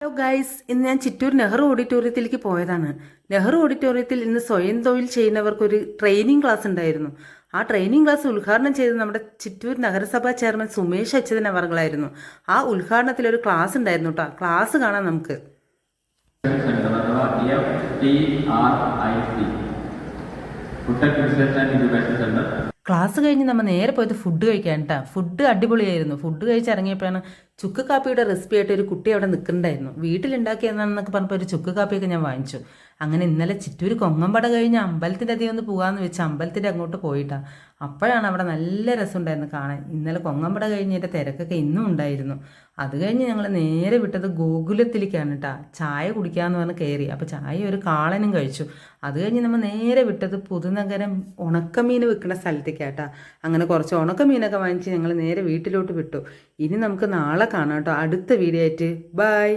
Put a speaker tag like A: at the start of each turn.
A: Hello guys, ഇന്ന് ഞാൻ ചിറ്റൂർ നെഹ്റു ഓഡിറ്റോറിയത്തിലേക്ക് പോയതാണ്. നെഹ്റു ഓഡിറ്റോറിയത്തിൽ ഇന്ന് സ്വയം തൊഴിൽ ചെയ്യുന്നവർക്കൊരു ട്രെയിനിങ് ക്ലാസ് ഉണ്ടായിരുന്നു. ആ ട്രെയിനിങ് ക്ലാസ് ഉദ്ഘാടനം ചെയ്തത് നമ്മുടെ ചിറ്റൂർ നഗരസഭാ ചെയർമാൻ സുമേഷ് അച്യുതൻ അവർകളായിരുന്നു. ആ ഉദ്ഘാടനത്തിൽ ഒരു ക്ലാസ് ഉണ്ടായിരുന്നു കേട്ടോ. ക്ലാസ് കാണാം നമുക്ക്. ക്ലാസ് കഴിഞ്ഞ് നമ്മൾ നേരെ പോയത് ഫുഡ് കഴിക്കാൻ കേട്ടോ. ഫുഡ് അടിപൊളിയായിരുന്നു. ഫുഡ് കഴിച്ചിറങ്ങിയപ്പോഴാണ് ചുക്ക് കാപ്പിയുടെ റെസിപ്പി ആയിട്ട് ഒരു കുട്ടി അവിടെ നിൽക്കുന്നുണ്ടായിരുന്നു. വീട്ടിലുണ്ടാക്കിയതാണെന്നൊക്കെ പറഞ്ഞപ്പോൾ ഒരു ചുക്ക് കാപ്പിയൊക്കെ ഞാൻ വാങ്ങിച്ചു. അങ്ങനെ ഇന്നലെ ചിറ്റൂർ കൊങ്ങമ്പട കഴിഞ്ഞ് അമ്പലത്തിൻ്റെ അധികം ഒന്ന് പോകാമെന്ന് വെച്ച് അമ്പലത്തിൻ്റെ അങ്ങോട്ട് പോയിട്ടാ. അപ്പോഴാണ് അവിടെ നല്ല രസമുണ്ടായിരുന്നു കാണാൻ. ഇന്നലെ കൊങ്ങമ്പട കഴിഞ്ഞതിൻ്റെ തിരക്കൊക്കെ ഇന്നും ഉണ്ടായിരുന്നു. അത് കഴിഞ്ഞ് ഞങ്ങൾ നേരെ വിട്ടത് ഗോകുലത്തിലേക്കാണ് കേട്ടോ. ചായ കുടിക്കാമെന്ന് പറഞ്ഞ് കയറി. അപ്പോൾ ചായ ഒരു കാളനും കഴിച്ചു. അത് കഴിഞ്ഞ് നമ്മൾ നേരെ വിട്ടത് പുതുനഗരം ഉണക്കമീൻ വെക്കുന്ന സ്ഥലത്തേക്കാട്ടാ. അങ്ങനെ കുറച്ച് ഉണക്കമീനൊക്കെ വാങ്ങിച്ച് ഞങ്ങൾ നേരെ വീട്ടിലോട്ട് വിട്ടു. ഇനി നമുക്ക് നാളെ കാണാം കേട്ടോ. അടുത്ത വീഡിയോ ആയിട്ട് ബൈ.